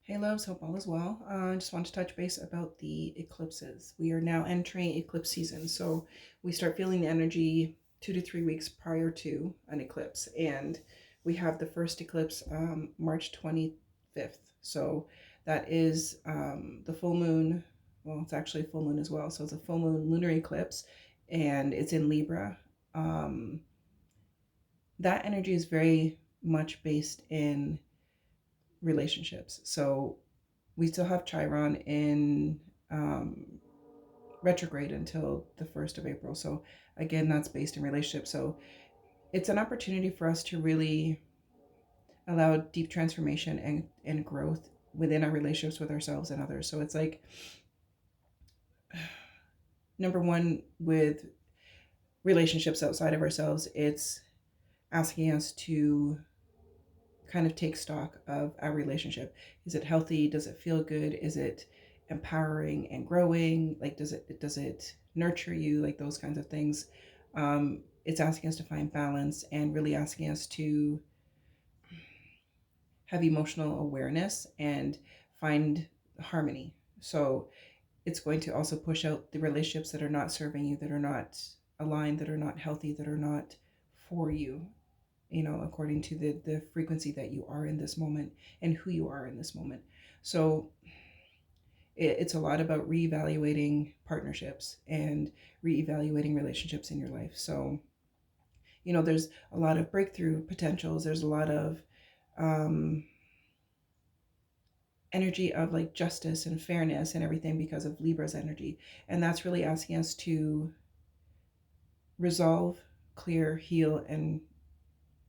Hey loves, hope all is well. I just want to touch base about the eclipses. We are now entering eclipse season, so we start feeling the energy 2 to 3 weeks prior to an eclipse, and we have the first eclipse March 25th. So that is the full moon. Well, it's actually a full moon as well. So it's a full moon lunar eclipse, and it's in Libra. Um, that energy is very much based in relationships. So we still have Chiron in um, retrograde until the 1st of April. So, again, that's based in relationships. So, it's an opportunity for us to really allow deep transformation and growth within our relationships with ourselves and others. So, it's like number one, with relationships outside of ourselves, it's asking us to kind of take stock of our relationship. Is it healthy? Does it feel good? Is it empowering and growing? Like, does it nurture you? Like those kinds of things. It's asking us to find balance and really asking us to have emotional awareness and find harmony. So it's going to also push out the relationships that are not serving you, that are not aligned, that are not healthy, that are not for you, according to the frequency that you are in this moment and who you are in this moment. So it's a lot about reevaluating partnerships and reevaluating relationships in your life. So, there's a lot of breakthrough potentials. There's a lot of um, energy of like justice and fairness and everything because of Libra's energy. And that's really asking us to resolve, clear, heal, and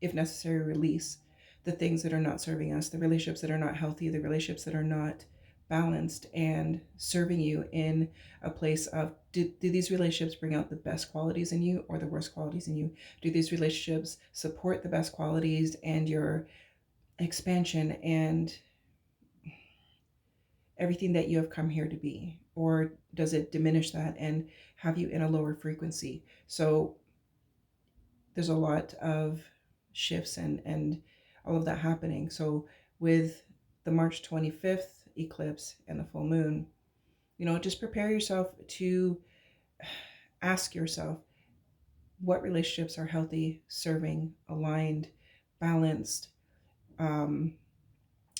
if necessary, release the things that are not serving us, the relationships that are not healthy, the relationships that are not balanced and serving you in a place of do these relationships bring out the best qualities in you or the worst qualities in you? Do these relationships support the best qualities and your expansion and everything that you have come here to be? Or does it diminish that and have you in a lower frequency? So there's a lot of shifts and all of that happening. So with the March 25th eclipse and the full moon, just prepare yourself to ask yourself what relationships are healthy, serving, aligned, balanced, um,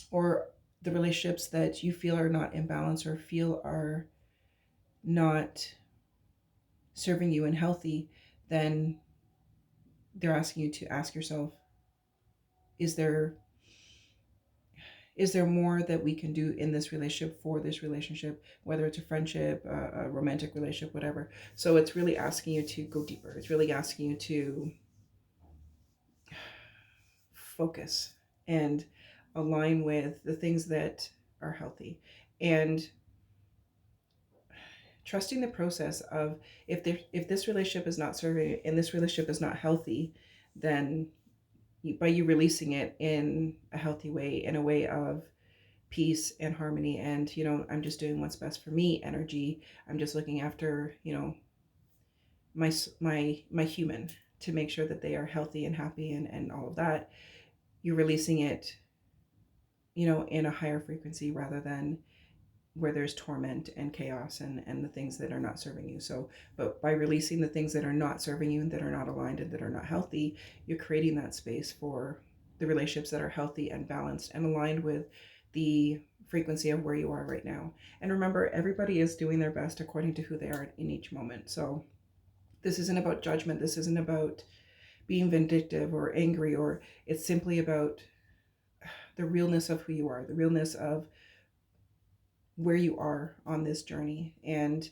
or the relationships that you feel are not in balance or feel are not serving you and healthy, then they're asking you to ask yourself, is there more that we can do in this relationship for this relationship, whether it's a friendship, a romantic relationship, whatever. So it's really asking you to go deeper. It's really asking you to focus and align with the things that are healthy and trusting the process of if this relationship is not serving and this relationship is not healthy, then by you releasing it in a healthy way, in a way of peace and harmony, and I'm just doing what's best for me energy. I'm just looking after my human, to make sure that they are healthy and happy and all of that. You're releasing it in a higher frequency rather than where there's torment and chaos and the things that are not serving you. So but by releasing the things that are not serving you and that are not aligned and that are not healthy, you're creating that space for the relationships that are healthy and balanced and aligned with the frequency of where you are right now. And remember, everybody is doing their best according to who they are in each moment. So this isn't about judgment. This isn't about being vindictive or angry, or it's simply about the realness of who you are, the realness of where you are on this journey, and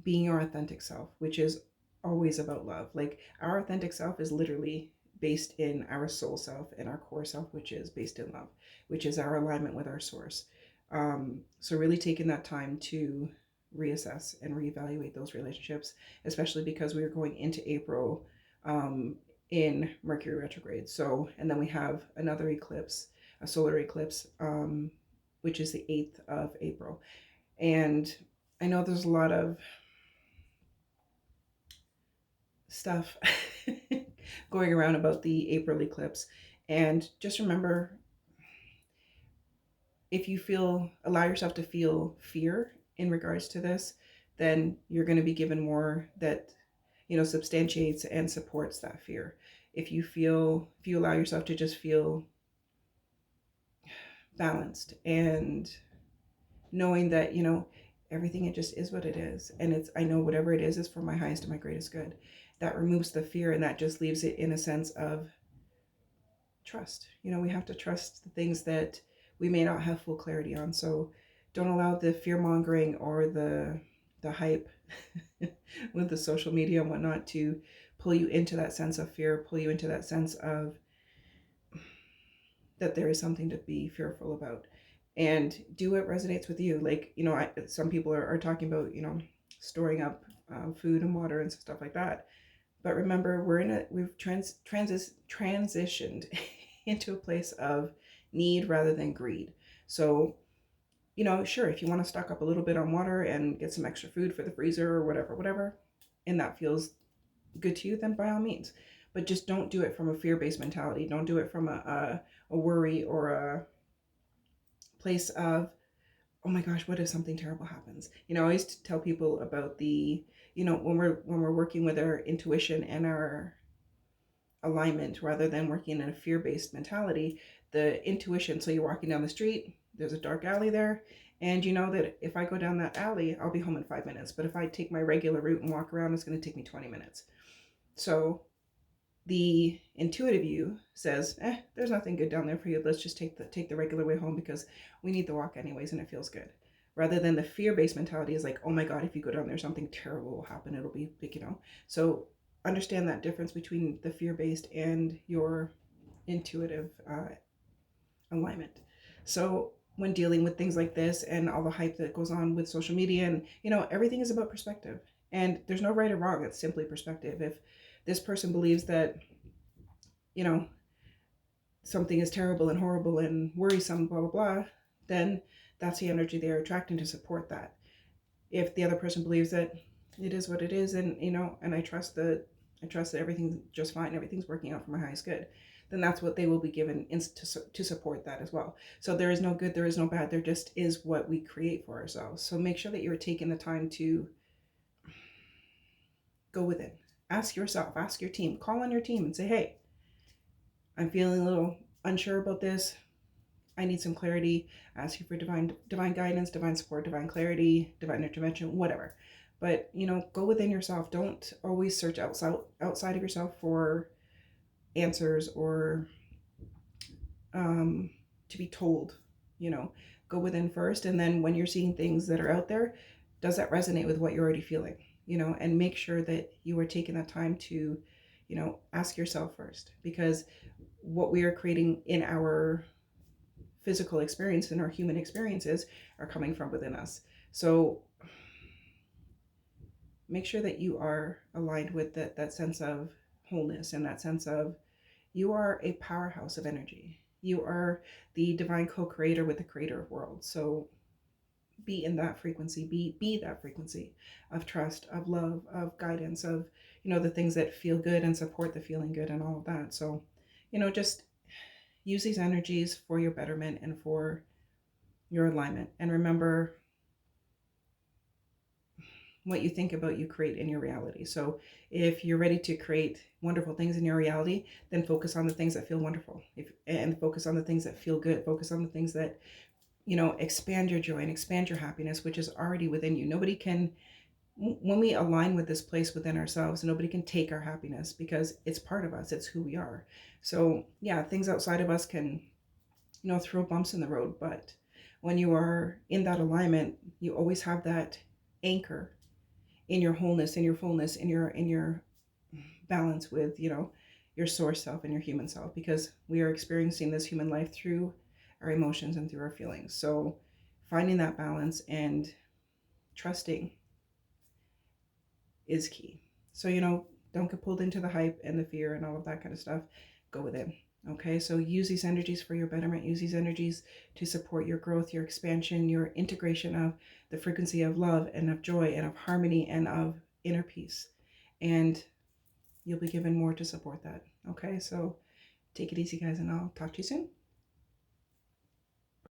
being your authentic self, which is always about love. Like, our authentic self is literally based in our soul self and our core self, which is based in love, which is our alignment with our source. So really taking that time to reassess and reevaluate those relationships, especially because we are going into April in Mercury retrograde. So, and then we have another eclipse, a solar eclipse, which is the 8th of April. And I know there's a lot of stuff going around about the April eclipse. And just remember, if you allow yourself to feel fear in regards to this, then you're going to be given more that, substantiates and supports that fear. If you allow yourself to just feel balanced and knowing that, everything, it just is what it is. And I know whatever it is for my highest and my greatest good. That removes the fear, and that just leaves it in a sense of trust. We have to trust the things that we may not have full clarity on. So don't allow the fear mongering or the hype with the social media and whatnot to pull you into that sense of fear, pull you into that sense of that there is something to be fearful about. And do what resonates with you. Like, some people are talking about, storing up food and water and stuff like that. But remember, we've transitioned into a place of need rather than greed. So, sure, if you want to stock up a little bit on water and get some extra food for the freezer or whatever, and that feels good to you, then by all means. But just don't do it from a fear-based mentality. Don't do it from a worry or a place of, oh my gosh, what if something terrible happens? I always tell people about when we're working with our intuition and our alignment rather than working in a fear-based mentality, the intuition. So you're walking down the street, there's a dark alley there, and you know that if I go down that alley, I'll be home in 5 minutes. But if I take my regular route and walk around, it's going to take me 20 minutes. So the intuitive you says, there's nothing good down there for you. Let's just take the regular way home because we need the walk anyways and it feels good. Rather than the fear-based mentality is like, oh my God, if you go down there, something terrible will happen. It'll be big, So understand that difference between the fear-based and your intuitive alignment. So when dealing with things like this and all the hype that goes on with social media, and everything is about perspective, and there's no right or wrong. It's simply perspective. If this person believes that something is terrible and horrible and worrisome, blah blah blah, then that's the energy they're attracting to support that. If the other person believes that it is what it is, and and I trust that everything's just fine, everything's working out for my highest good, then that's what they will be given to support that as well. So there is no good, there is no bad, there just is what we create for ourselves. So make sure that you're taking the time to go within. Ask yourself, ask your team, call on your team and say, hey, I'm feeling a little unsure about this. I need some clarity. Ask you for divine guidance, divine support, divine clarity, divine intervention, whatever. But go within yourself. Don't always search outside of yourself for answers or to be told. Go within first, and then when you're seeing things that are out there, does that resonate with what you're already feeling? And make sure that you are taking that time to, ask yourself first, because what we are creating in our physical experience and our human experiences are coming from within us. So make sure that you are aligned with that sense of wholeness and that sense of you are a powerhouse of energy. You are the divine co-creator with the creator of worlds. So be in that frequency, be that frequency of trust, of love, of guidance, of the things that feel good and support the feeling good and all of that. So just use these energies for your betterment and for your alignment. And remember, what you think about, you create in your reality. So if you're ready to create wonderful things in your reality, then focus on the things that feel wonderful, and focus on the things that feel good. Focus on the things that expand your joy and expand your happiness, which is already within you. Nobody can, when we align with this place within ourselves, nobody can take our happiness because it's part of us. It's who we are. So yeah, things outside of us can throw bumps in the road, but when you are in that alignment, you always have that anchor in your wholeness, in your fullness, in your balance with your source self and your human self, because we are experiencing this human life through our emotions and through our feelings. So finding that balance and trusting is key. So don't get pulled into the hype and the fear and all of that kind of stuff. Go within. Okay, so use these energies for your betterment. Use these energies to support your growth, your expansion, your integration of the frequency of love and of joy and of harmony and of inner peace. And you'll be given more to support that. Okay, so take it easy, guys, and I'll talk to you soon.